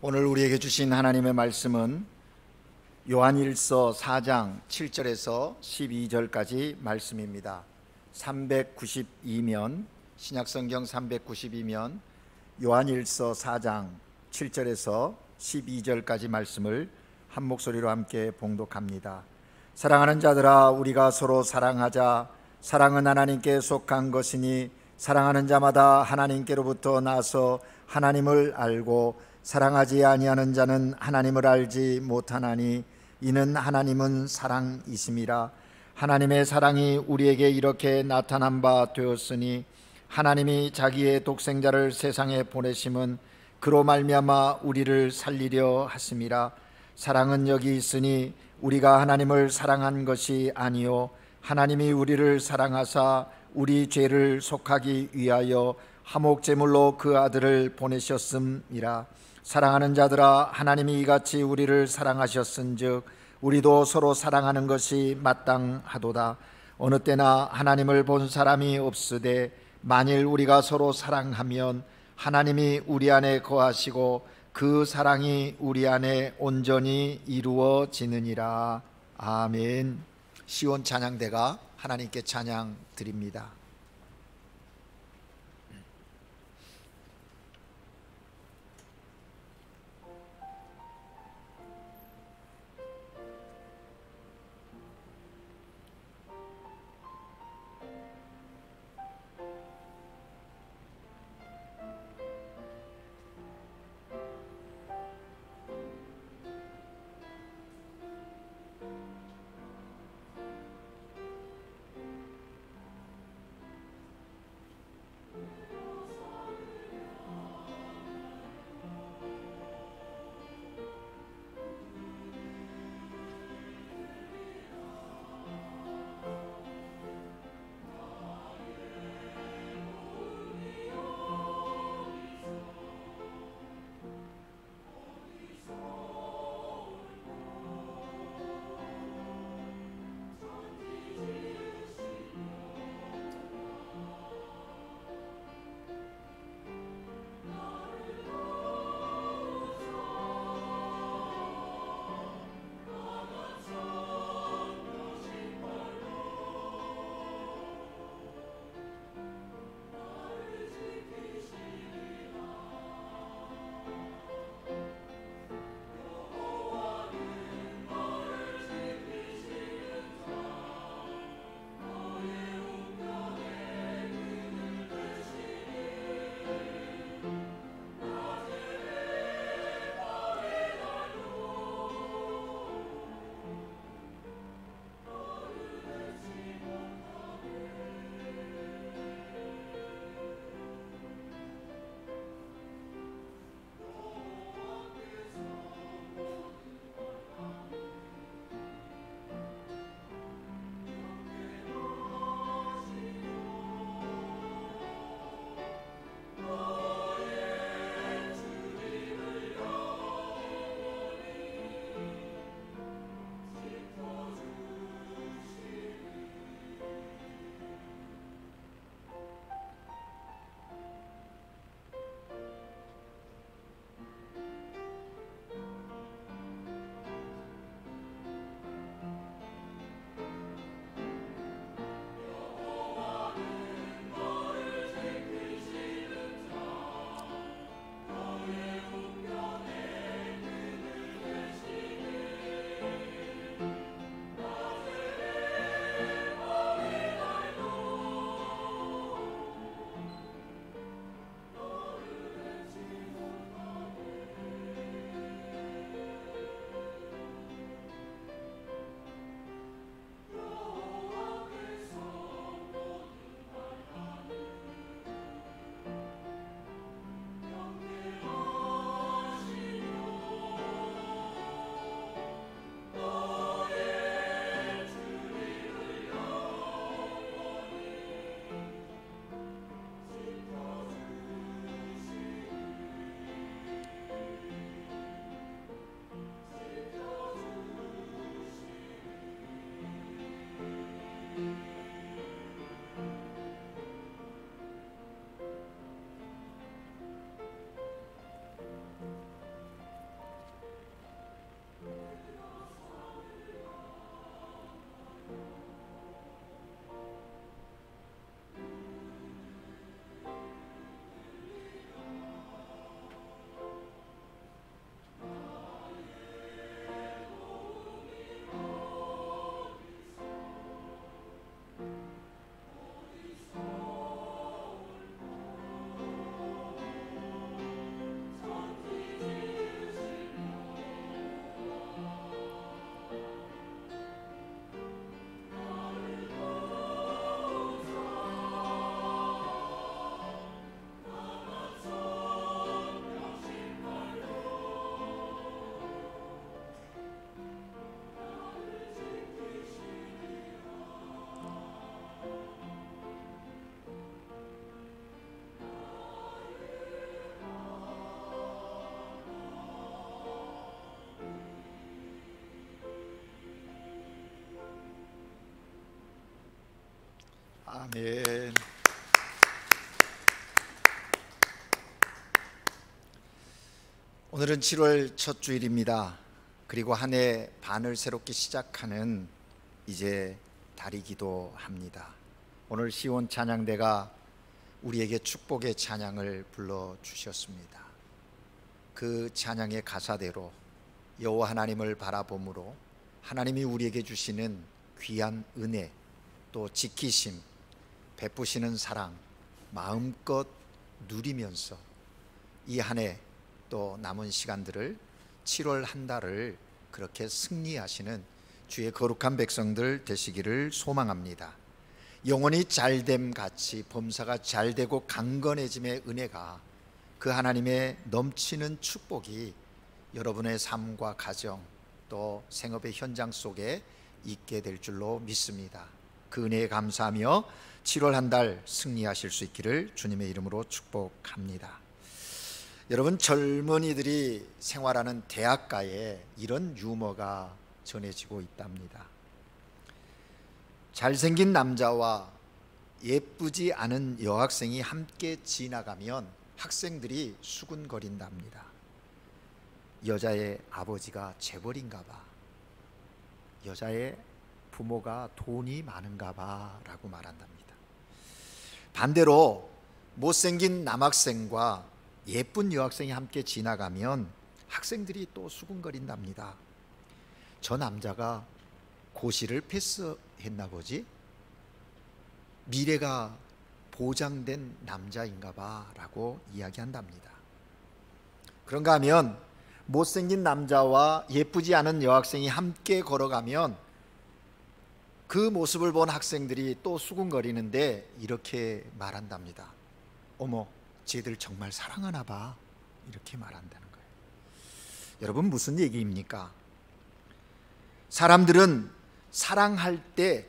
오늘 우리에게 주신 하나님의 말씀은 요한일서 4장 7절에서 12절까지 말씀입니다. 392면, 신약성경 392면 요한일서 4장 7절에서 12절까지 말씀을 한 목소리로 함께 봉독합니다. 사랑하는 자들아, 우리가 서로 사랑하자. 사랑은 하나님께 속한 것이니 사랑하는 자마다 하나님께로부터 나서 하나님을 알고 사랑하지 아니하는 자는 하나님을 알지 못하나니 이는 하나님은 사랑이심이라. 하나님의 사랑이 우리에게 이렇게 나타난 바 되었으니 하나님이 자기의 독생자를 세상에 보내심은 그로 말미암아 우리를 살리려 하심이라. 사랑은 여기 있으니 우리가 하나님을 사랑한 것이 아니요 하나님이 우리를 사랑하사 우리 죄를 속하기 위하여 화목제물로 그 아들을 보내셨음이라. 사랑하는 자들아, 하나님이 이같이 우리를 사랑하셨은즉 우리도 서로 사랑하는 것이 마땅하도다. 어느 때나 하나님을 본 사람이 없으되 만일 우리가 서로 사랑하면 하나님이 우리 안에 거하시고 그 사랑이 우리 안에 온전히 이루어지느니라. 아멘. 시온 찬양대가 하나님께 찬양 드립니다. 아멘. 오늘은 7월 첫 주일입니다. 그리고 한 해 반을 새롭게 시작하는 이제 달이기도 합니다. 오늘 시온 찬양대가 우리에게 축복의 찬양을 불러주셨습니다. 그 찬양의 가사대로 여호와 하나님을 바라봄으로 하나님이 우리에게 주시는 귀한 은혜, 또 지키심, 베푸시는 사랑 마음껏 누리면서 이 한 해 또 남은 시간들을 7월 한 달을 그렇게 승리하시는 주의 거룩한 백성들 되시기를 소망합니다. 영혼이 잘됨 같이 범사가 잘되고 강건해짐의 은혜가, 그 하나님의 넘치는 축복이 여러분의 삶과 가정 또 생업의 현장 속에 있게 될 줄로 믿습니다. 그 은혜에 감사하며 7월 한 달 승리하실 수 있기를 주님의 이름으로 축복합니다. 여러분, 젊은이들이 생활하는 대학가에 이런 유머가 전해지고 있답니다. 잘생긴 남자와 예쁘지 않은 여학생이 함께 지나가면 학생들이 수군거린답니다. 여자의 아버지가 재벌인가 봐, 여자의 부모가 돈이 많은가 봐 라고 말한답니다. 반대로 못생긴 남학생과 예쁜 여학생이 함께 지나가면 학생들이 또 수군거린답니다. 저 남자가 고시를 패스했나 보지? 미래가 보장된 남자인가 봐 라고 이야기한답니다. 그런가 하면 못생긴 남자와 예쁘지 않은 여학생이 함께 걸어가면 그 모습을 본 학생들이 또 수군거리는데 이렇게 말한답니다. 어머, 쟤들 정말 사랑하나 봐, 이렇게 말한다는 거예요. 여러분, 무슨 얘기입니까? 사람들은 사랑할 때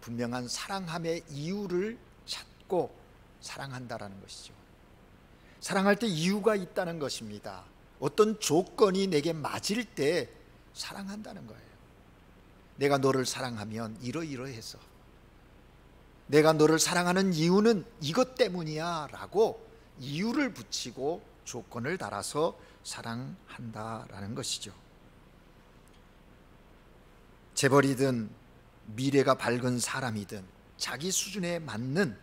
분명한 사랑함의 이유를 찾고 사랑한다라는 것이죠. 사랑할 때 이유가 있다는 것입니다. 어떤 조건이 내게 맞을 때 사랑한다는 거예요. 내가 너를 사랑하면 이러이러해서, 내가 너를 사랑하는 이유는 이것 때문이야 라고 이유를 붙이고 조건을 달아서 사랑한다라는 것이죠. 재벌이든 미래가 밝은 사람이든 자기 수준에 맞는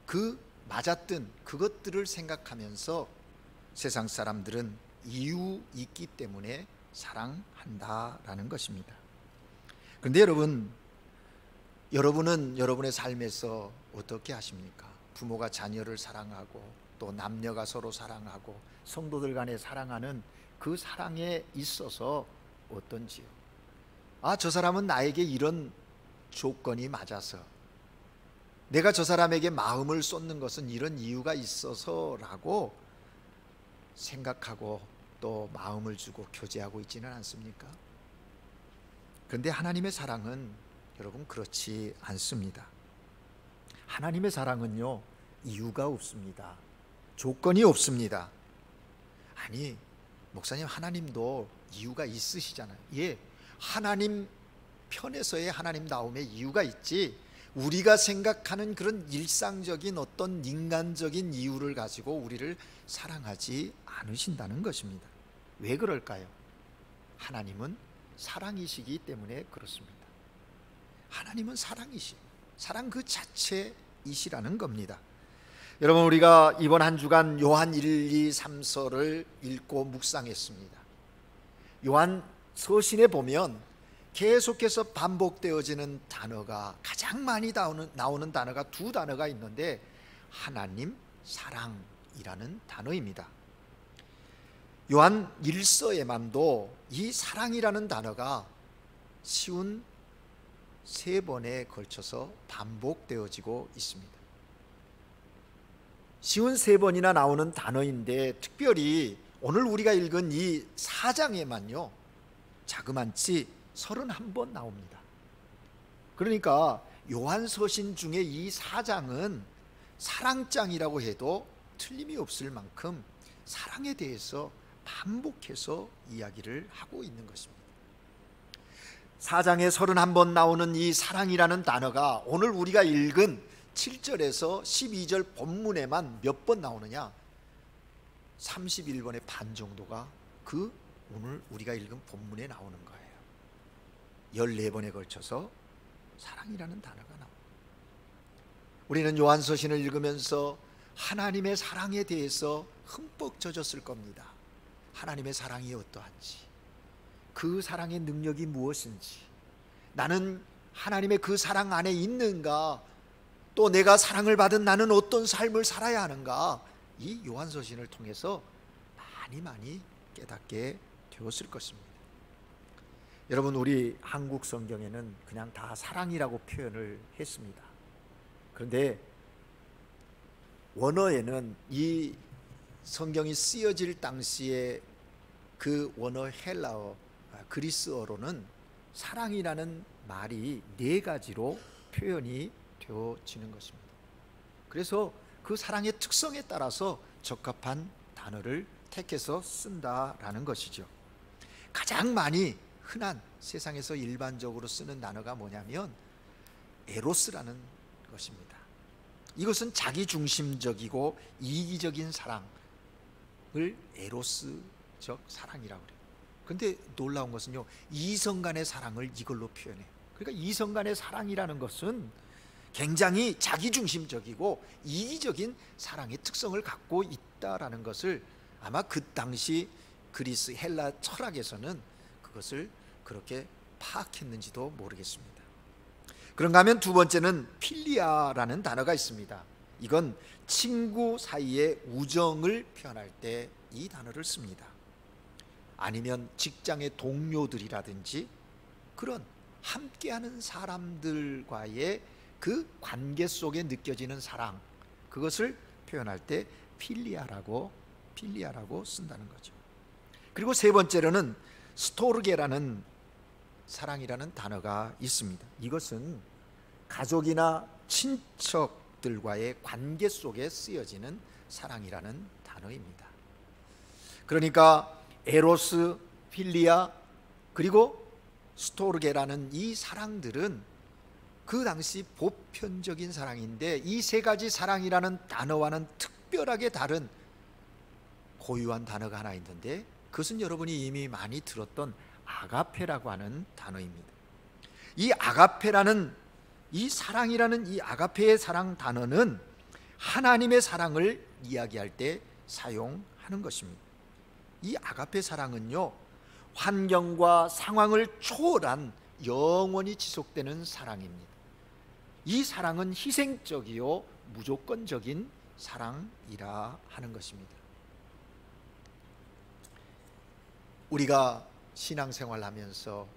그 맞았던 그것들을 생각하면서 세상 사람들은 이유 있기 때문에 사랑한다라는 것입니다. 그런데 여러분은 여러분의 삶에서 어떻게 하십니까? 부모가 자녀를 사랑하고 또 남녀가 서로 사랑하고 성도들 간에 사랑하는 그 사랑에 있어서 어떤지요? 아, 저 사람은 나에게 이런 조건이 맞아서, 내가 저 사람에게 마음을 쏟는 것은 이런 이유가 있어서라고 생각하고 또 마음을 주고 교제하고 있지는 않습니까? 그런데 하나님의 사랑은 여러분 그렇지 않습니다. 하나님의 사랑은요, 이유가 없습니다. 조건이 없습니다. 아니, 목사님, 하나님도 이유가 있으시잖아요. 예, 하나님 편에서의 하나님 나옴의 이유가 있지, 우리가 생각하는 그런 일상적인 어떤 인간적인 이유를 가지고 우리를 사랑하지 않으신다는 것입니다. 왜 그럴까요? 하나님은 사랑이시기 때문에 그렇습니다. 하나님은 사랑이시, 사랑 그 자체이시라는 겁니다. 여러분, 우리가 이번 한 주간 요한 1, 2, 3서를 읽고 묵상했습니다. 요한 서신에 보면 계속해서 반복되어지는 단어가, 가장 많이 나오는 단어가 두 단어가 있는데 하나님, 사랑이라는 단어입니다. 요한 1서에만도 이 사랑이라는 단어가 쉬운 3번에 걸쳐서 반복되어지고 있습니다. 쉬운 3번이나 나오는 단어인데 특별히 오늘 우리가 읽은 이 4장에만요 자그만치 31번 나옵니다. 그러니까 요한서신 중에 이 4장은 사랑장이라고 해도 틀림이 없을 만큼 사랑에 대해서 반복해서 이야기를 하고 있는 것입니다. 4장에 31번 나오는 이 사랑이라는 단어가 오늘 우리가 읽은 7절에서 12절 본문에만 몇 번 나오느냐? 31번의 반 정도가 그 오늘 우리가 읽은 본문에 나오는 거예요. 14번에 걸쳐서 사랑이라는 단어가 나옵니다. 우리는 요한서신을 읽으면서 하나님의 사랑에 대해서 흠뻑 젖었을 겁니다. 하나님의 사랑이 어떠한지, 그 사랑의 능력이 무엇인지, 나는 하나님의 그 사랑 안에 있는가, 또 내가 사랑을 받은 나는 어떤 삶을 살아야 하는가, 이 요한서신을 통해서 많이 깨닫게 되었을 것입니다. 여러분, 우리 한국 성경에는 그냥 다 사랑이라고 표현을 했습니다. 그런데 원어에는 이 성경이 쓰여질 당시에 그 원어 헬라어, 그리스어로는 사랑이라는 말이 4가지로 표현이 되어지는 것입니다. 그래서 그 사랑의 특성에 따라서 적합한 단어를 택해서 쓴다라는 것이죠. 가장 많이 흔한, 세상에서 일반적으로 쓰는 단어가 뭐냐면 에로스라는 것입니다. 이것은 자기중심적이고 이기적인 사랑을 에로스적 사랑이라고 그래요. 그런데 놀라운 것은요, 이성 간의 사랑을 이걸로 표현해요. 그러니까 이성 간의 사랑이라는 것은 굉장히 자기중심적이고 이기적인 사랑의 특성을 갖고 있다라는 것을 아마 그 당시 그리스 헬라 철학에서는 그것을 그렇게 파악했는지도 모르겠습니다. 그런가 하면 두 번째는 필리아라는 단어가 있습니다. 이건 친구 사이의 우정을 표현할 때 이 단어를 씁니다. 아니면 직장의 동료들이라든지 그런 함께하는 사람들과의 그 관계 속에 느껴지는 사랑, 그것을 표현할 때 필리아라고 쓴다는 거죠. 그리고 세 번째로는 스토르게라는 사랑이라는 단어가 있습니다. 이것은 가족이나 친척들과의 관계 속에 쓰여지는 사랑이라는 단어입니다. 그러니까 에로스, 필리아, 그리고 스토르게라는 이 사랑들은 그 당시 보편적인 사랑인데, 이 3가지 사랑이라는 단어와는 특별하게 다른 고유한 단어가 하나 있는데, 그것은 여러분이 이미 많이 들었던 아가페라고 하는 단어입니다. 이 아가페라는, 이 사랑이라는 이 아가페의 사랑 단어는 하나님의 사랑을 이야기할 때 사용하는 것입니다. 이 아가페 사랑은요, 환경과 상황을 초월한 영원히 지속되는 사랑입니다. 이 사랑은 희생적이요 무조건적인 사랑이라 하는 것입니다. 우리가 신앙생활하면서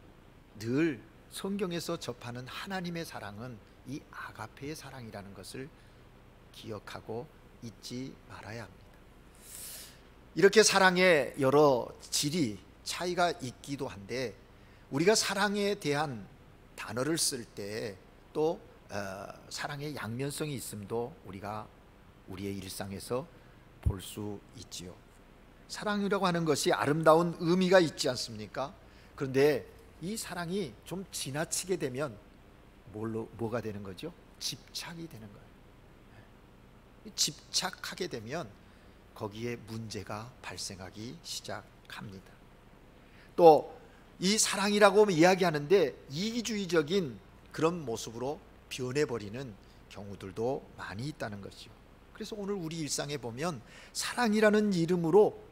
늘 성경에서 접하는 하나님의 사랑은 이 아가페의 사랑이라는 것을 기억하고 잊지 말아야 합니다. 이렇게 사랑의 여러 질이 차이가 있기도 한데, 우리가 사랑에 대한 단어를 쓸 때 또 사랑의 양면성이 있음도 우리가 우리의 일상에서 볼 수 있지요. 사랑이라고 하는 것이 아름다운 의미가 있지 않습니까? 그런데 이 사랑이 좀 지나치게 되면 뭐가 되는 거죠? 집착이 되는 거예요. 집착하게 되면 거기에 문제가 발생하기 시작합니다. 또 이 사랑이라고 이야기하는데 이기주의적인 그런 모습으로 변해버리는 경우들도 많이 있다는 것이죠. 그래서 오늘 우리 일상에 보면 사랑이라는 이름으로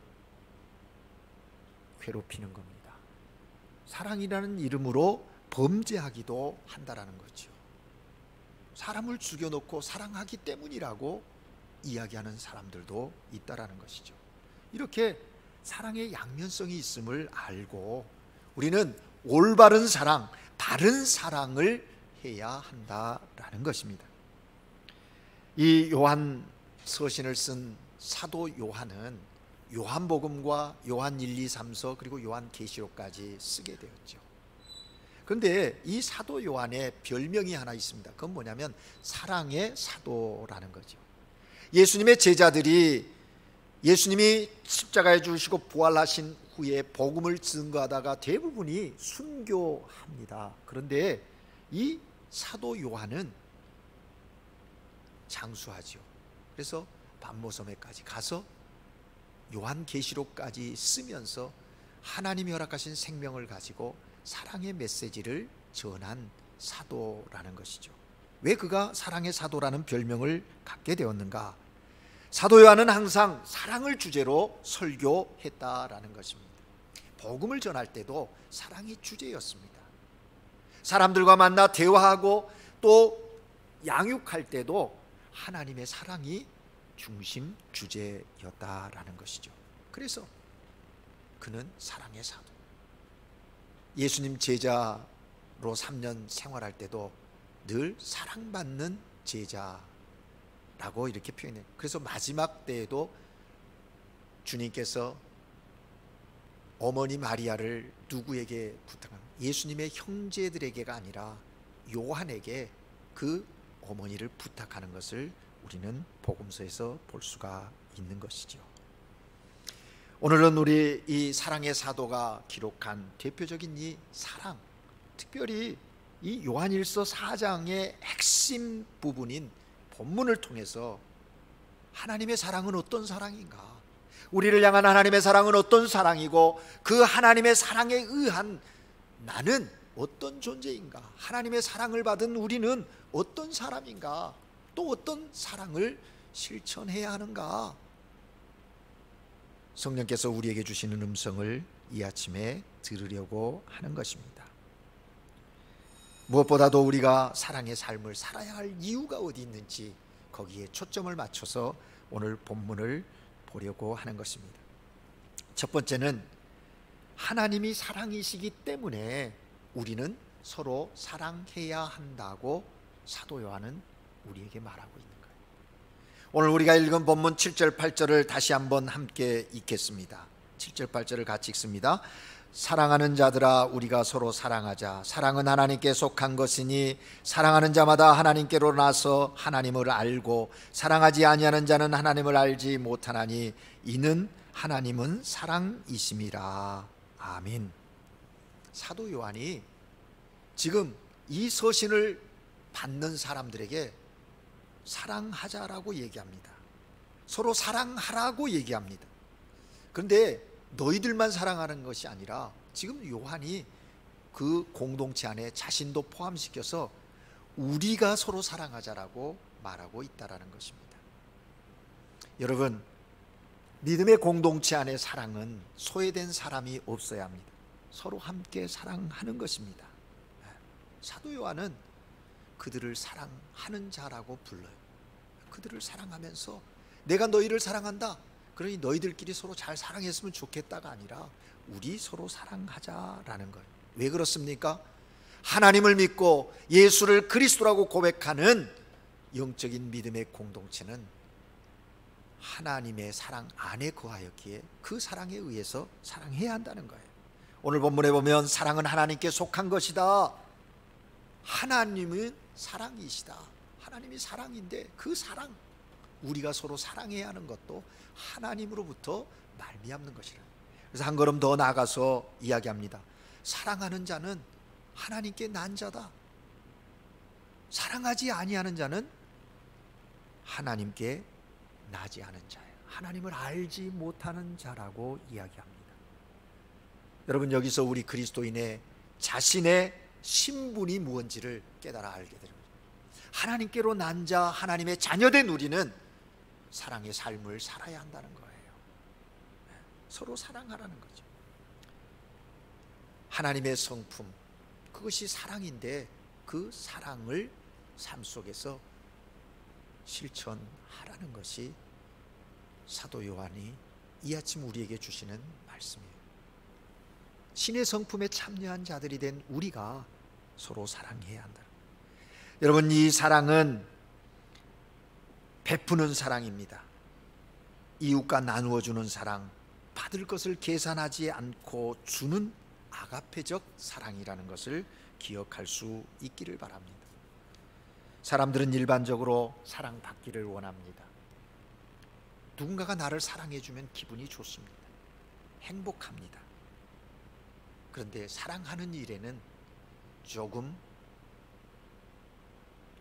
괴롭히는 겁니다. 사랑이라는 이름으로 범죄하기도 한다라는 거죠. 사람을 죽여놓고 사랑하기 때문이라고 이야기하는 사람들도 있다라는 것이죠. 이렇게 사랑의 양면성이 있음을 알고 우리는 올바른 사랑, 바른 사랑을 해야 한다라는 것입니다. 이 요한 서신을 쓴 사도 요한은 요한복음과 요한 1, 2, 3서 그리고 요한 계시록까지 쓰게 되었죠. 그런데 이 사도 요한의 별명이 하나 있습니다. 그건 뭐냐면 사랑의 사도라는 거죠. 예수님의 제자들이 예수님이 십자가에 죽으시고 부활하신 후에 복음을 증거하다가 대부분이 순교합니다. 그런데 이 사도 요한은 장수하죠. 그래서 반모섬에까지 가서 요한계시록까지 쓰면서 하나님이 허락하신 생명을 가지고 사랑의 메시지를 전한 사도라는 것이죠. 왜 그가 사랑의 사도라는 별명을 갖게 되었는가? 사도 요한은 항상 사랑을 주제로 설교했다라는 것입니다. 복음을 전할 때도 사랑이 주제였습니다. 사람들과 만나 대화하고 또 양육할 때도 하나님의 사랑이 중심 주제였다라는 것이죠. 그래서 그는 사랑의 사도. 예수님 제자로 3년 생활할 때도 늘 사랑받는 제자라고 이렇게 표현해요. 그래서 마지막 때에도 주님께서 어머니 마리아를 누구에게 부탁합니까? 예수님의 형제들에게가 아니라 요한에게 그 어머니를 부탁하는 것을 우리는 복음서에서 볼 수가 있는 것이죠. 오늘은 우리 이 사랑의 사도가 기록한 대표적인 이 사랑, 특별히 이 요한일서 4장의 핵심 부분인 본문을 통해서 하나님의 사랑은 어떤 사랑인가, 우리를 향한 하나님의 사랑은 어떤 사랑이고, 그 하나님의 사랑에 의한 나는 어떤 존재인가, 하나님의 사랑을 받은 우리는 어떤 사람인가, 또 어떤 사랑을 실천해야 하는가, 성령께서 우리에게 주시는 음성을 이 아침에 들으려고 하는 것입니다. 무엇보다도 우리가 사랑의 삶을 살아야 할 이유가 어디 있는지 거기에 초점을 맞춰서 오늘 본문을 보려고 하는 것입니다. 첫 번째는 하나님이 사랑이시기 때문에 우리는 서로 사랑해야 한다고 사도 요한은 우리에게 말하고 있는 거예요. 오늘 우리가 읽은 본문 7절 8절을 다시 한번 함께 읽겠습니다. 7절 8절을 같이 읽습니다. 사랑하는 자들아 우리가 서로 사랑하자. 사랑은 하나님께 속한 것이니 사랑하는 자마다 하나님께로 나서 하나님을 알고 사랑하지 아니하는 자는 하나님을 알지 못하나니 이는 하나님은 사랑이심이라. 아멘. 사도 요한이 지금 이 서신을 받는 사람들에게 사랑하자라고 얘기합니다. 서로 사랑하라고 얘기합니다. 그런데 너희들만 사랑하는 것이 아니라 지금 요한이 그 공동체 안에 자신도 포함시켜서 우리가 서로 사랑하자라고 말하고 있다라는 것입니다. 여러분, 믿음의 공동체 안에 사랑은 소외된 사람이 없어야 합니다. 서로 함께 사랑하는 것입니다. 사도 요한은 그들을 사랑하는 자라고 불러요. 그들을 사랑하면서 내가 너희를 사랑한다, 그러니 너희들끼리 서로 잘 사랑했으면 좋겠다가 아니라 우리 서로 사랑하자라는 거예요. 왜 그렇습니까? 하나님을 믿고 예수를 그리스도라고 고백하는 영적인 믿음의 공동체는 하나님의 사랑 안에 거하였기에 그 사랑에 의해서 사랑해야 한다는 거예요. 오늘 본문에 보면 사랑은 하나님께 속한 것이다. 하나님은 사랑이시다. 하나님이 사랑인데 그 사랑, 우리가 서로 사랑해야 하는 것도 하나님으로부터 말미암는 것이라. 그래서 한 걸음 더 나아가서 이야기합니다. 사랑하는 자는 하나님께 난 자다. 사랑하지 아니하는 자는 하나님께 나지 않은 자예요. 하나님을 알지 못하는 자라고 이야기합니다. 여러분, 여기서 우리 그리스도인의 자신의 신분이 무엇인지를 깨달아 알게 됩니다. 하나님께로 난 자, 하나님의 자녀된 우리는 사랑의 삶을 살아야 한다는 거예요. 서로 사랑하라는 거죠. 하나님의 성품, 그것이 사랑인데 그 사랑을 삶 속에서 실천하라는 것이 사도 요한이 이 아침 우리에게 주시는 말씀이에요. 신의 성품에 참여한 자들이 된 우리가 서로 사랑해야 한다. 여러분, 이 사랑은 베푸는 사랑입니다. 이웃과 나누어 주는 사랑, 받을 것을 계산하지 않고 주는 아가페적 사랑이라는 것을 기억할 수 있기를 바랍니다. 사람들은 일반적으로 사랑받기를 원합니다. 누군가가 나를 사랑해주면 기분이 좋습니다. 행복합니다. 그런데 사랑하는 일에는 조금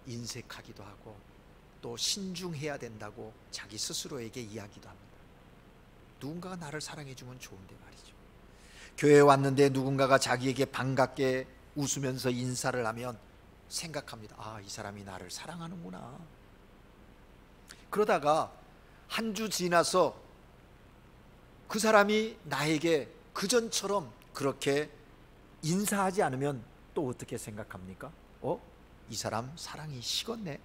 인색하기도 하고 또 신중해야 된다고 자기 스스로에게 이야기도 합니다. 누군가가 나를 사랑해 주면 좋은데 말이죠. 교회에 왔는데 누군가가 자기에게 반갑게 웃으면서 인사를 하면 생각합니다. 아, 이 사람이 나를 사랑하는구나. 그러다가 한 주 지나서 그 사람이 나에게 그전처럼 그렇게 인사하지 않으면 또 어떻게 생각합니까? 이 사람 사랑이 식었네,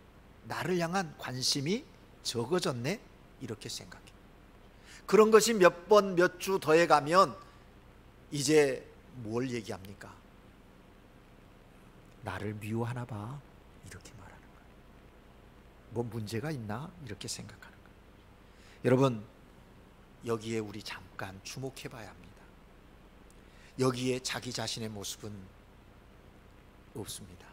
나를 향한 관심이 적어졌네, 이렇게 생각해요. 그런 것이 몇 번 몇 주 더해가면 이제 뭘 얘기합니까? 나를 미워하나 봐, 이렇게 말하는 거예요. 뭐 문제가 있나, 이렇게 생각하는 거예요. 여러분, 여기에 우리 잠깐 주목해 봐야 합니다. 여기에 자기 자신의 모습은 없습니다.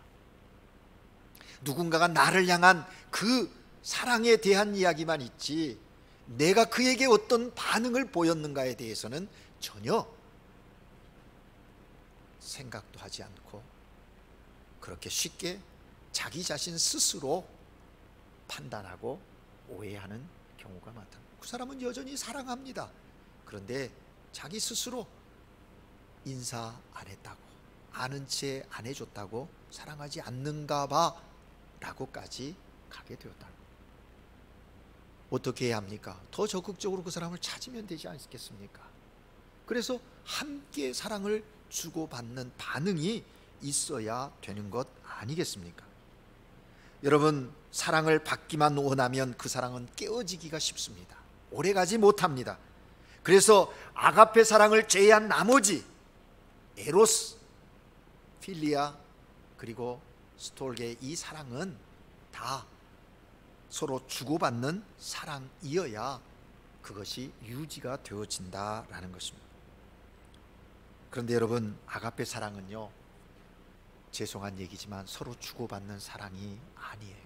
누군가가 나를 향한 그 사랑에 대한 이야기만 있지, 내가 그에게 어떤 반응을 보였는가에 대해서는 전혀 생각도 하지 않고 그렇게 쉽게 자기 자신 스스로 판단하고 오해하는 경우가 많다. 그 사람은 여전히 사랑합니다. 그런데 자기 스스로 인사 안 했다고, 아는 채 안 해줬다고, 사랑하지 않는가 봐 라고까지 가게 되었다. 어떻게 해야 합니까? 더 적극적으로 그 사람을 찾으면 되지 않겠습니까? 그래서 함께 사랑을 주고받는 반응이 있어야 되는 것 아니겠습니까? 여러분, 사랑을 받기만 원하면 그 사랑은 깨어지기가 쉽습니다. 오래가지 못합니다. 그래서 아가페 사랑을 제외한 나머지 에로스, 필리아, 그리고 스톨게, 이 사랑은 다 서로 주고받는 사랑이어야 그것이 유지가 되어진다라는 것입니다. 그런데 여러분, 아가페 사랑은요, 죄송한 얘기지만 서로 주고받는 사랑이 아니에요.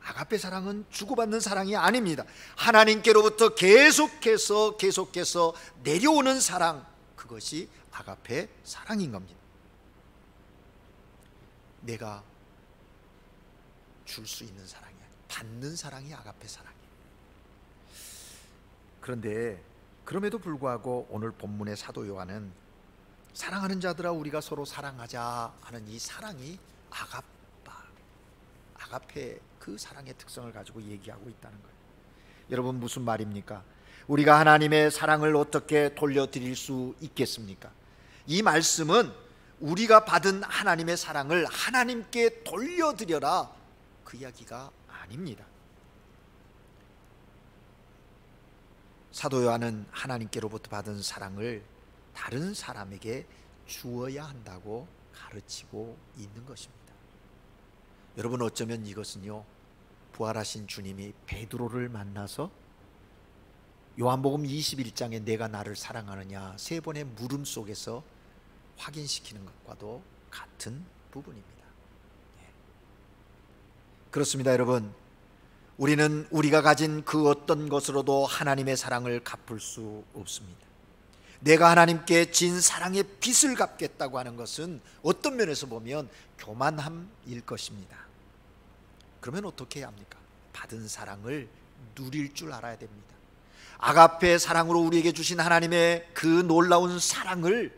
아가페 사랑은 주고받는 사랑이 아닙니다. 하나님께로부터 계속해서 내려오는 사랑, 그것이 아가페 사랑인 겁니다. 내가 줄 수 있는 사랑이 아니에요. 받는 사랑이 아가페 사랑이에요. 그런데 그럼에도 불구하고 오늘 본문의 사도 요한은 사랑하는 자들아 우리가 서로 사랑하자 하는 이 사랑이 아가페, 그 사랑의 특성을 가지고 얘기하고 있다는 거예요. 여러분, 무슨 말입니까? 우리가 하나님의 사랑을 어떻게 돌려드릴 수 있겠습니까? 이 말씀은 우리가 받은 하나님의 사랑을 하나님께 돌려드려라, 그 이야기가 아닙니다. 사도 요한은 하나님께로부터 받은 사랑을 다른 사람에게 주어야 한다고 가르치고 있는 것입니다. 여러분, 어쩌면 이것은요, 부활하신 주님이 베드로를 만나서 요한복음 21장에 내가 나를 사랑하느냐 3번의 물음 속에서 확인시키는 것과도 같은 부분입니다. 그렇습니다. 여러분, 우리는 우리가 가진 그 어떤 것으로도 하나님의 사랑을 갚을 수 없습니다. 내가 하나님께 진 사랑의 빚을 갚겠다고 하는 것은 어떤 면에서 보면 교만함일 것입니다. 그러면 어떻게 해야 합니까? 받은 사랑을 누릴 줄 알아야 됩니다. 아가페 사랑으로 우리에게 주신 하나님의 그 놀라운 사랑을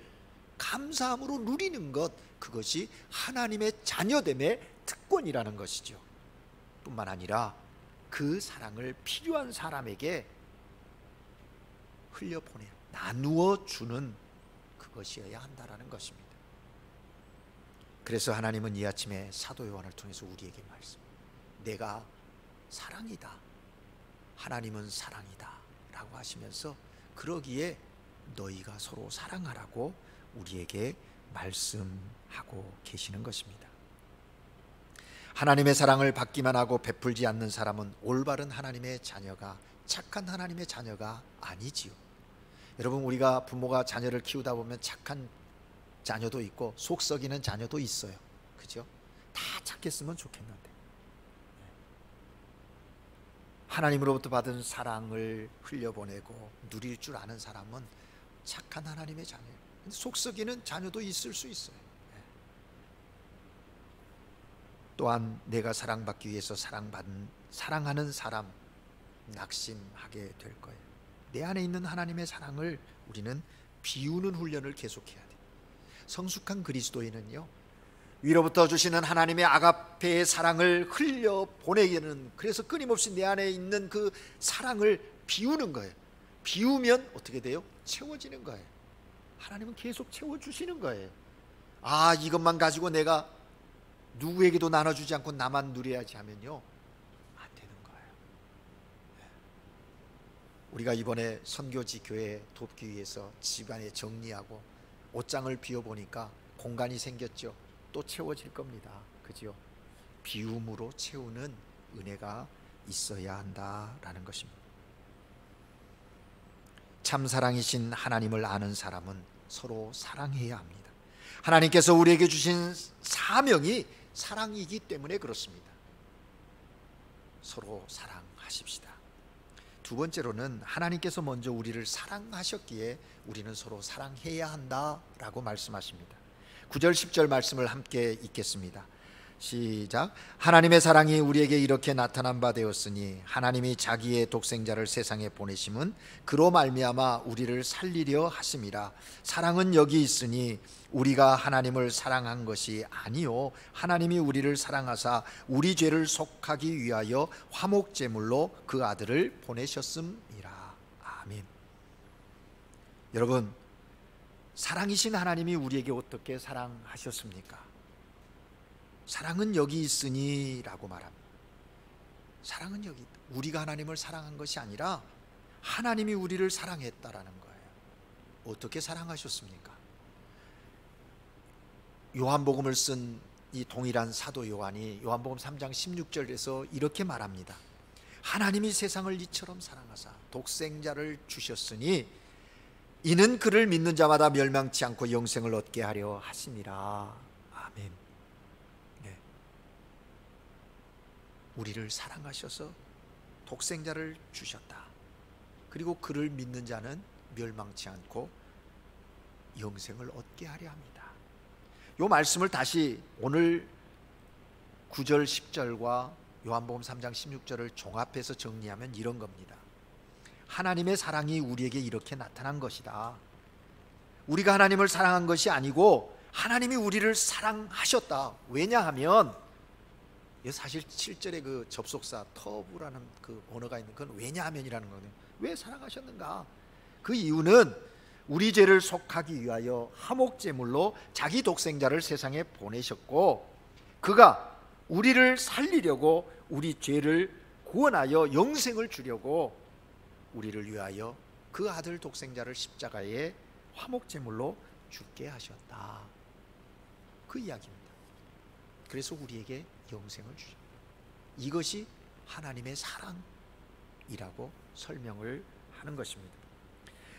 감사함으로 누리는 것, 그것이 하나님의 자녀됨의 특권이라는 것이죠. 뿐만 아니라 그 사랑을 필요한 사람에게 흘려보내 나누어 주는 그것이어야 한다라는 것입니다. 그래서 하나님은 이 아침에 사도 요한을 통해서 우리에게 말씀, 내가 사랑이다, 하나님은 사랑이다 라고 하시면서 그러기에 너희가 서로 사랑하라고 우리에게 말씀하고 계시는 것입니다. 하나님의 사랑을 받기만 하고 베풀지 않는 사람은 올바른 하나님의 자녀가, 착한 하나님의 자녀가 아니지요. 여러분, 우리가 부모가 자녀를 키우다 보면 착한 자녀도 있고 속 썩이는 자녀도 있어요. 그죠? 다 착했으면 좋겠는데 하나님으로부터 받은 사랑을 흘려보내고 누릴 줄 아는 사람은 착한 하나님의 자녀예요. 속 썩이는 자녀도 있을 수 있어요. 또한 내가 사랑받기 위해서 사랑하는 사람 낙심하게 될 거예요. 내 안에 있는 하나님의 사랑을 우리는 비우는 훈련을 계속해야 돼. 성숙한 그리스도인은요, 위로부터 주시는 하나님의 아가페의 사랑을 흘려 보내기는, 그래서 끊임없이 내 안에 있는 그 사랑을 비우는 거예요. 비우면 어떻게 돼요? 채워지는 거예요. 하나님은 계속 채워주시는 거예요. 아, 이것만 가지고 내가 누구에게도 나눠주지 않고 나만 누려야지 하면요, 안 되는 거예요. 우리가 이번에 선교지 교회 돕기 위해서 집안에 정리하고 옷장을 비워보니까 공간이 생겼죠. 또 채워질 겁니다. 그죠? 비움으로 채우는 은혜가 있어야 한다라는 것입니다. 참 사랑이신 하나님을 아는 사람은 서로 사랑해야 합니다. 하나님께서 우리에게 주신 사명이 사랑이기 때문에 그렇습니다. 서로 사랑하십시다. 두 번째로는 하나님께서 먼저 우리를 사랑하셨기에 우리는 서로 사랑해야 한다라고 말씀하십니다. 9절 10절 말씀을 함께 읽겠습니다. 시작. 하나님의 사랑이 우리에게 이렇게 나타난 바 되었으니 하나님이 자기의 독생자를 세상에 보내심은 그로 말미암아 우리를 살리려 하심이라. 사랑은 여기 있으니 우리가 하나님을 사랑한 것이 아니요 하나님이 우리를 사랑하사 우리 죄를 속하기 위하여 화목제물로 그 아들을 보내셨음이라. 아멘. 여러분, 사랑이신 하나님이 우리에게 어떻게 사랑하셨습니까? 사랑은 여기 있으니 라고 말합니다. 사랑은 여기 있다. 우리가 하나님을 사랑한 것이 아니라 하나님이 우리를 사랑했다라는 거예요. 어떻게 사랑하셨습니까? 요한복음을 쓴 이 동일한 사도 요한이 요한복음 3장 16절에서 이렇게 말합니다. 하나님이 세상을 이처럼 사랑하사 독생자를 주셨으니 이는 그를 믿는 자마다 멸망치 않고 영생을 얻게 하려 하시니라. 아멘. 네. 우리를 사랑하셔서 독생자를 주셨다. 그리고 그를 믿는 자는 멸망치 않고 영생을 얻게 하려 합니다. 이 말씀을 다시 오늘 9절 10절과 요한복음 3장 16절을 종합해서 정리하면 이런 겁니다. 하나님의 사랑이 우리에게 이렇게 나타난 것이다. 우리가 하나님을 사랑한 것이 아니고 하나님이 우리를 사랑하셨다. 왜냐하면 사실 7절의 그 접속사 터부라는 그 언어가 있는 건 왜냐하면이라는 거거든요. 왜 사랑하셨는가? 그 이유는 우리 죄를 속하기 위하여 화목제물로 자기 독생자를 세상에 보내셨고, 그가 우리를 살리려고 우리 죄를 구원하여 영생을 주려고 우리를 위하여 그 아들 독생자를 십자가에 화목제물로 죽게 하셨다. 그 이야기입니다. 그래서 우리에게 영생을 주셨다. 이것이 하나님의 사랑이라고 설명을 하는 것입니다.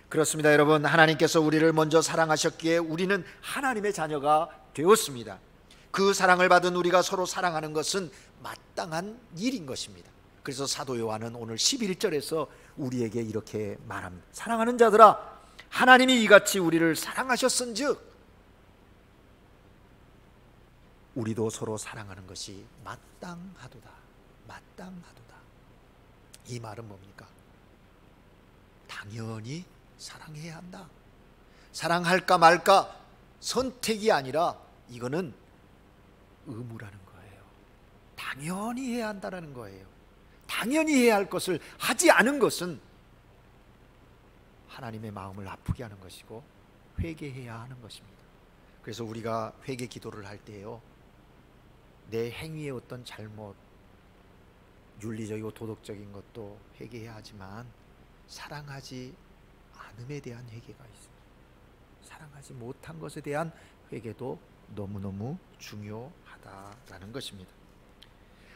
그렇습니다. 여러분, 하나님께서 우리를 먼저 사랑하셨기에 우리는 하나님의 자녀가 되었습니다. 그 사랑을 받은 우리가 서로 사랑하는 것은 마땅한 일인 것입니다. 그래서 사도 요한은 오늘 11절에서 우리에게 이렇게 말합니다. 사랑하는 자들아, 하나님이 이같이 우리를 사랑하셨은즉 우리도 서로 사랑하는 것이 마땅하도다. 마땅하도다. 이 말은 뭡니까? 당연히 사랑해야 한다. 사랑할까 말까 선택이 아니라 이거는 의무라는 거예요. 당연히 해야 한다는 거예요. 당연히 해야 할 것을 하지 않은 것은 하나님의 마음을 아프게 하는 것이고 회개해야 하는 것입니다. 그래서 우리가 회개 기도를 할 때요, 내 행위의 어떤 잘못, 윤리적이고 도덕적인 것도 회개해야 하지만 사랑하지 않음에 대한 회개가 있습니다. 사랑하지 못한 것에 대한 회개도 너무너무 중요하다라는 것입니다.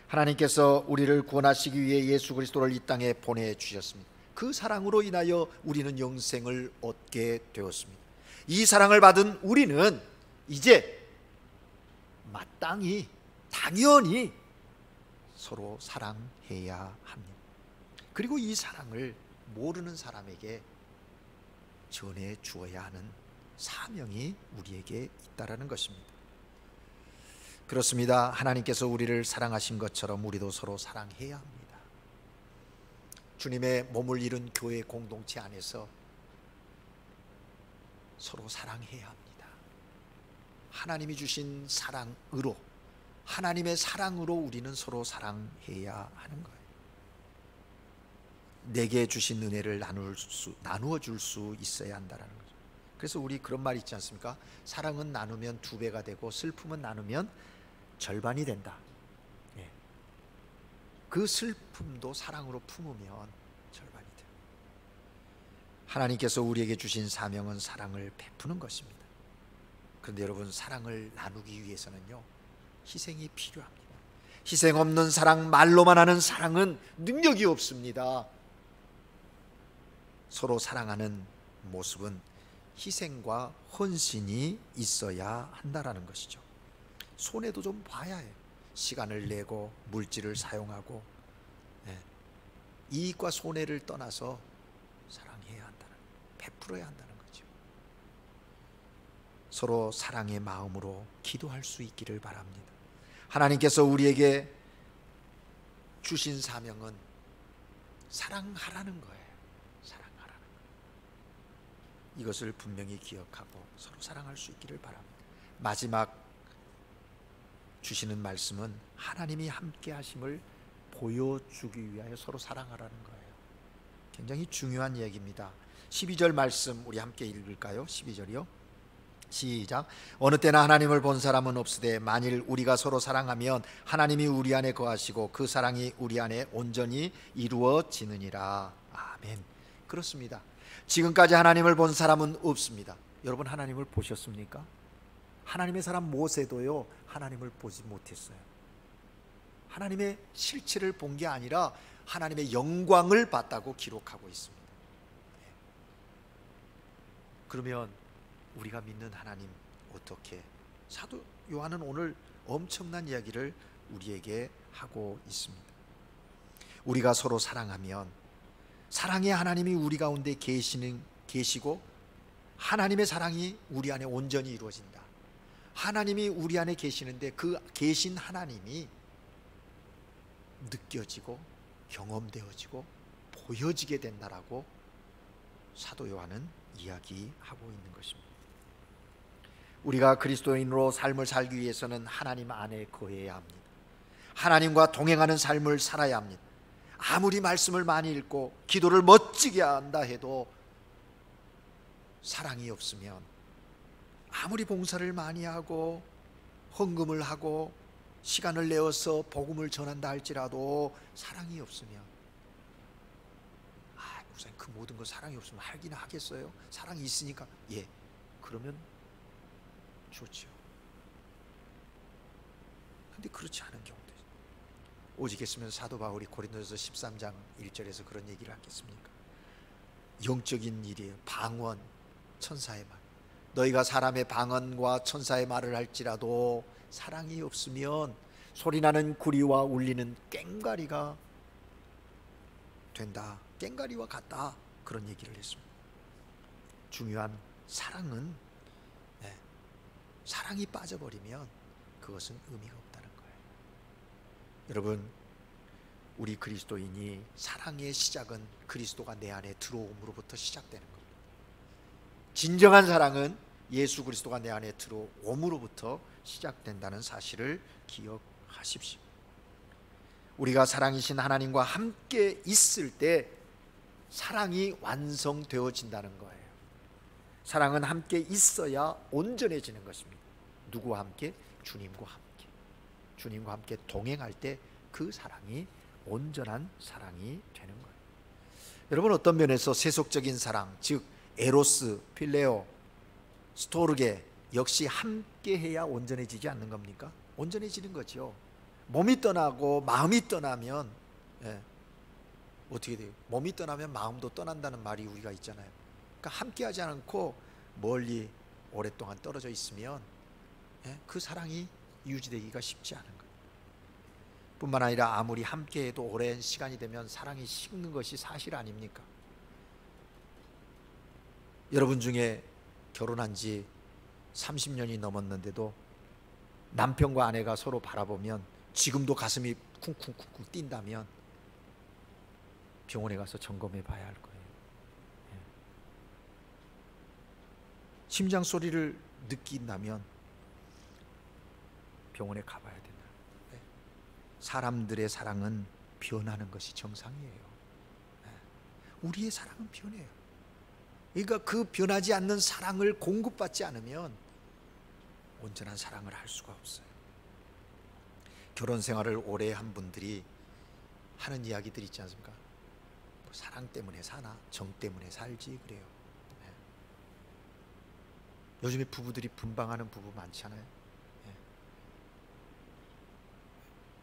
하나님께서 우리를 구원하시기 위해 예수 그리스도를 이 땅에 보내주셨습니다. 그 사랑으로 인하여 우리는 영생을 얻게 되었습니다. 이 사랑을 받은 우리는 이제 마땅히 당연히 서로 사랑해야 합니다. 그리고 이 사랑을 모르는 사람에게 전해 주어야 하는 사명이 우리에게 있다라는 것입니다. 그렇습니다. 하나님께서 우리를 사랑하신 것처럼 우리도 서로 사랑해야 합니다. 주님의 몸을 이룬 교회 공동체 안에서 서로 사랑해야 합니다. 하나님이 주신 사랑으로, 하나님의 사랑으로 우리는 서로 사랑해야 하는 거예요. 내게 주신 은혜를 나누어 줄 수 있어야 한다는 거죠. 그래서 우리 그런 말 있지 않습니까? 사랑은 나누면 2배가 되고 슬픔은 나누면 절반이 된다. 그 슬픔도 사랑으로 품으면 절반이 돼요. 하나님께서 우리에게 주신 사명은 사랑을 베푸는 것입니다. 그런데 여러분, 사랑을 나누기 위해서는요, 희생이 필요합니다. 희생 없는 사랑, 말로만 하는 사랑은 능력이 없습니다. 서로 사랑하는 모습은 희생과 헌신이 있어야 한다라는 것이죠. 손해도 좀 봐야 해요. 시간을 내고 물질을 사용하고, 이익과 손해를 떠나서 사랑해야 한다는, 베풀어야 한다는 거죠. 서로 사랑의 마음으로 기도할 수 있기를 바랍니다. 하나님께서 우리에게 주신 사명은 사랑하라는 거예요. 사랑하라는 거예요. 이것을 분명히 기억하고 서로 사랑할 수 있기를 바랍니다. 마지막 주시는 말씀은 하나님이 함께 하심을 보여주기 위하여 서로 사랑하라는 거예요. 굉장히 중요한 얘기입니다. 12절 말씀 우리 함께 읽을까요? 12절이요. 시작. 어느 때나 하나님을 본 사람은 없으되 만일 우리가 서로 사랑하면 하나님이 우리 안에 거하시고 그 사랑이 우리 안에 온전히 이루어지느니라. 아멘. 그렇습니다. 지금까지 하나님을 본 사람은 없습니다. 여러분, 하나님을 보셨습니까? 하나님의 사람 모세도요, 하나님을 보지 못했어요. 하나님의 실체를 본 게 아니라 하나님의 영광을 봤다고 기록하고 있습니다. 그러면 우리가 믿는 하나님 어떻게? 사도 요한은 오늘 엄청난 이야기를 우리에게 하고 있습니다. 우리가 서로 사랑하면 사랑의 하나님이 우리 가운데 계시고 하나님의 사랑이 우리 안에 온전히 이루어진다. 하나님이 우리 안에 계시는데 그 계신 하나님이 느껴지고 경험되어지고 보여지게 된다라고 사도 요한은 이야기하고 있는 것입니다. 우리가 그리스도인으로 삶을 살기 위해서는 하나님 안에 거해야 합니다. 하나님과 동행하는 삶을 살아야 합니다. 아무리 말씀을 많이 읽고 기도를 멋지게 한다 해도 사랑이 없으면, 아무리 봉사를 많이 하고 헌금을 하고 시간을 내어서 복음을 전한다 할지라도 사랑이 없으면, 목사님 그 모든 거 사랑이 없으면 하긴 하겠어요? 사랑이 있으니까. 예, 그러면 좋죠. 근데 그렇지 않은 경우도 있어요. 오직했으면 사도 바울이 고린도서 13장 1절에서 그런 얘기를 하겠습니까? 영적인 일이에요. 방언, 천사의 말. 너희가 사람의 방언과 천사의 말을 할지라도 사랑이 없으면 소리나는 구리와 울리는 꽹과리가 된다. 꽹과리와 같다. 그런 얘기를 했습니다. 중요한 사랑은, 사랑이 빠져버리면 그것은 의미가 없다는 거예요. 여러분, 우리 그리스도인이 사랑의 시작은 그리스도가 내 안에 들어옴으로부터 시작되는 겁니다. 진정한 사랑은 예수 그리스도가 내 안에 들어옴으로부터 시작된다는 사실을 기억하십시오. 우리가 사랑이신 하나님과 함께 있을 때 사랑이 완성되어진다는 거예요. 사랑은 함께 있어야 온전해지는 것입니다. 누구와 함께? 주님과 함께. 주님과 함께 동행할 때 그 사랑이 온전한 사랑이 되는 거예요. 여러분, 어떤 면에서 세속적인 사랑, 즉 에로스, 필레오, 스토르게 역시 함께 해야 온전해지지 않는 겁니까? 온전해지는 거죠. 몸이 떠나고 마음이 떠나면, 어떻게 돼요? 몸이 떠나면 마음도 떠난다는 말이 우리가 있잖아요. 그러니까 함께 하지 않고 멀리 오랫동안 떨어져 있으면 그 사랑이 유지되기가 쉽지 않은 거예요. 뿐만 아니라 아무리 함께해도 오랜 시간이 되면 사랑이 식는 것이 사실 아닙니까? 여러분 중에 결혼한 지 30년이 넘었는데도 남편과 아내가 서로 바라보면 지금도 가슴이 쿵쿵쿵쿵 뛴다면 병원에 가서 점검해 봐야 할 거예요. 심장 소리를 느낀다면 병원에 가봐야 된다. 사람들의 사랑은 변하는 것이 정상이에요. 우리의 사랑은 변해요. 그러니까 그 변하지 않는 사랑을 공급받지 않으면 온전한 사랑을 할 수가 없어요. 결혼 생활을 오래 한 분들이 하는 이야기들 있지 않습니까? 뭐 사랑 때문에 사나 정 때문에 살지 그래요. 요즘에 부부들이 분방하는 부부 많잖아요.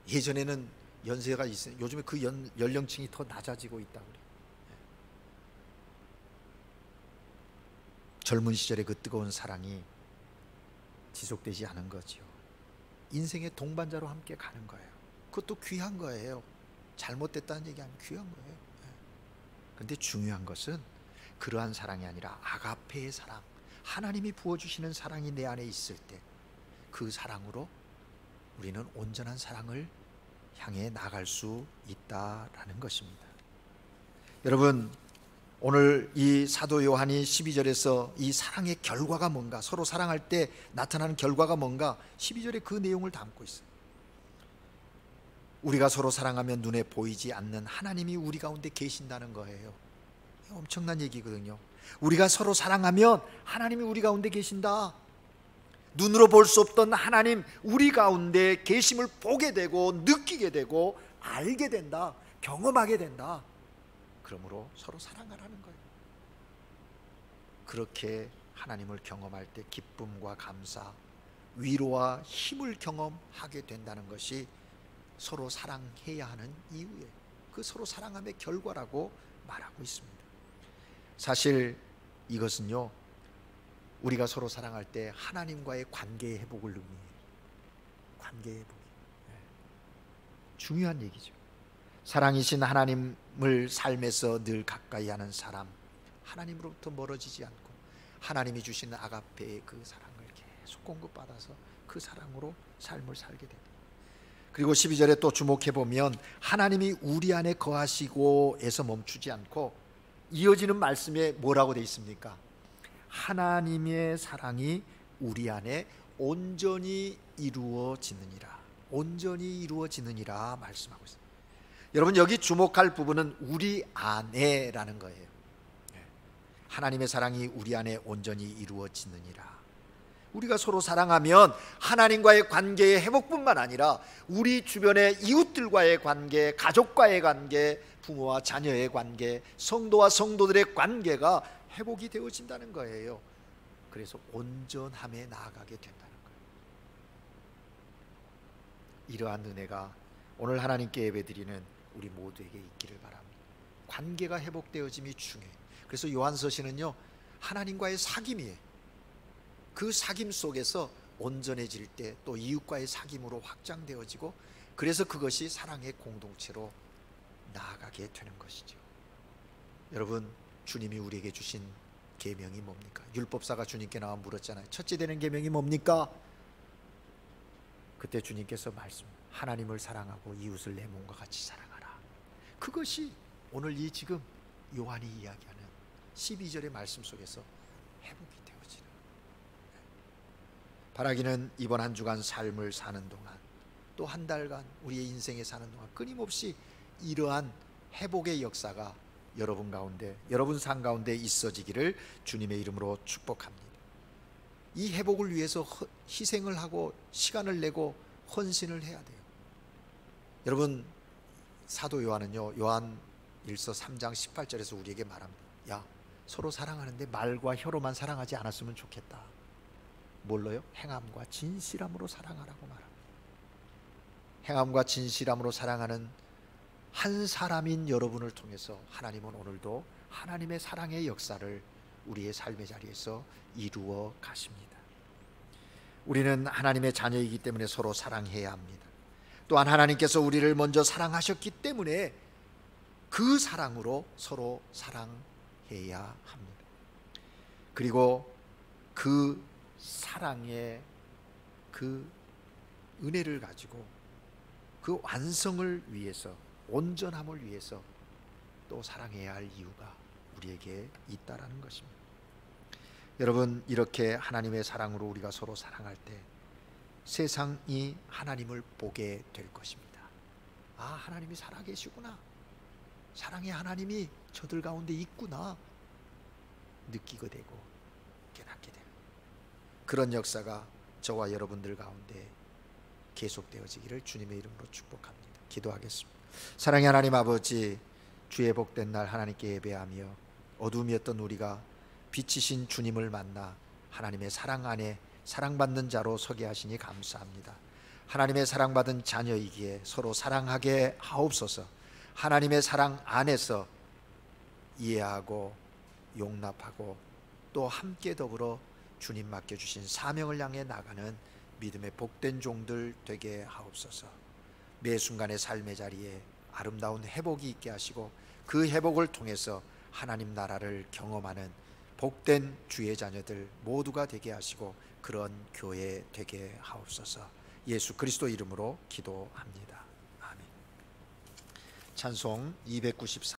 예전에는 연세가 있어요. 요즘에 그 연령층이 더 낮아지고 있다고 그래요. 젊은 시절의 그 뜨거운 사랑이 지속되지 않은 거죠. 인생의 동반자로 함께 가는 거예요. 그것도 귀한 거예요. 잘못됐다는 얘기 아니면 귀한 거예요. 그런데 중요한 것은 그러한 사랑이 아니라 아가페의 사랑, 하나님이 부어주시는 사랑이 내 안에 있을 때 그 사랑으로 우리는 온전한 사랑을 향해 나갈 수 있다라는 것입니다. 여러분, 오늘 이 사도 요한이 12절에서 이 사랑의 결과가 뭔가, 서로 사랑할 때 나타나는 결과가 뭔가 12절에 그 내용을 담고 있어요. 우리가 서로 사랑하면 눈에 보이지 않는 하나님이 우리 가운데 계신다는 거예요. 엄청난 얘기거든요. 우리가 서로 사랑하면 하나님이 우리 가운데 계신다. 눈으로 볼 수 없던 하나님 우리 가운데 계심을 보게 되고 느끼게 되고 알게 된다. 경험하게 된다. 그러므로 서로 사랑하라는 거예요. 그렇게 하나님을 경험할 때 기쁨과 감사, 위로와 힘을 경험하게 된다는 것이 서로 사랑해야 하는 이유예요. 그 서로 사랑함의 결과라고 말하고 있습니다. 사실 이것은요, 우리가 서로 사랑할 때 하나님과의 관계의 회복을 의미해요. 관계의 회복. 중요한 얘기죠. 사랑이신 하나님을 삶에서 늘 가까이 하는 사람, 하나님으로부터 멀어지지 않고 하나님이 주시는 아가페의 그 사랑을 계속 공급받아서 그 사랑으로 삶을 살게 됩니다. 그리고 12절에 또 주목해 보면 하나님이 우리 안에 거하시고에서 멈추지 않고 이어지는 말씀에 뭐라고 되어 있습니까? 하나님의 사랑이 우리 안에 온전히 이루어지느니라. 온전히 이루어지느니라 말씀하고 있습니다. 여러분, 여기 주목할 부분은 우리 안에라는 거예요. 하나님의 사랑이 우리 안에 온전히 이루어지느니라. 우리가 서로 사랑하면 하나님과의 관계의 회복뿐만 아니라 우리 주변의 이웃들과의 관계, 가족과의 관계, 부모와 자녀의 관계, 성도와 성도들의 관계가 회복이 되어진다는 거예요. 그래서 온전함에 나아가게 된다는 거예요. 이러한 은혜가 오늘 하나님께 예배드리는 우리 모두에게 있기를 바랍니다. 관계가 회복되어짐이 중요해요. 그래서 요한서신은요, 하나님과의 사귐이에요. 그 사귐 속에서 온전해질 때 또 이웃과의 사귐으로 확장되어지고, 그래서 그것이 사랑의 공동체로 나아가게 되는 것이죠. 여러분, 주님이 우리에게 주신 계명이 뭡니까? 율법사가 주님께 나와 물었잖아요. 첫째 되는 계명이 뭡니까? 그때 주님께서 하나님을 사랑하고 이웃을 내 몸과 같이 사랑하라. 그것이 오늘 이 지금 요한이 이야기하는 12절의 말씀 속에서 회복이 되어지는. 바라기는 이번 한 주간 삶을 사는 동안, 또 한 달간 우리의 인생에 사는 동안 끊임없이 이러한 회복의 역사가 여러분 가운데, 여러분 삶 가운데 있어지기를 주님의 이름으로 축복합니다. 이 회복을 위해서 희생을 하고 시간을 내고 헌신을 해야 돼요. 여러분, 사도 요한은요, 요한일서 3장 18절에서 우리에게 말합니다. 야, 서로 사랑하는데 말과 혀로만 사랑하지 않았으면 좋겠다. 뭘로요? 행함과 진실함으로 사랑하라고 말합니다. 행함과 진실함으로 사랑하는 한 사람인 여러분을 통해서 하나님은 오늘도 하나님의 사랑의 역사를 우리의 삶의 자리에서 이루어 가십니다. 우리는 하나님의 자녀이기 때문에 서로 사랑해야 합니다. 또한 하나님께서 우리를 먼저 사랑하셨기 때문에 그 사랑으로 서로 사랑해야 합니다. 그리고 그 사랑의 그 은혜를 가지고 그 완성을 위해서, 온전함을 위해서 또 사랑해야 할 이유가 우리에게 있다라는 것입니다. 여러분, 이렇게 하나님의 사랑으로 우리가 서로 사랑할 때 세상이 하나님을 보게 될 것입니다. 아, 하나님이 살아계시구나, 사랑의 하나님이 저들 가운데 있구나 느끼게 되고 깨닫게 되는 그런 역사가 저와 여러분들 가운데 계속되어지기를 주님의 이름으로 축복합니다. 기도하겠습니다. 사랑의 하나님 아버지, 주의 복된 날 하나님께 예배하며 어둠이었던 우리가 빛이신 주님을 만나 하나님의 사랑 안에 사랑받는 자로 서게 하시니 감사합니다. 하나님의 사랑받은 자녀이기에 서로 사랑하게 하옵소서. 하나님의 사랑 안에서 이해하고 용납하고 또 함께 더불어 주님 맡겨주신 사명을 향해 나가는 믿음의 복된 종들 되게 하옵소서. 매 순간의 삶의 자리에 아름다운 회복이 있게 하시고 그 회복을 통해서 하나님 나라를 경험하는 복된 주의 자녀들 모두가 되게 하시고 그런 교회 되게 하옵소서. 예수 그리스도 이름으로 기도합니다. 아멘. 찬송 294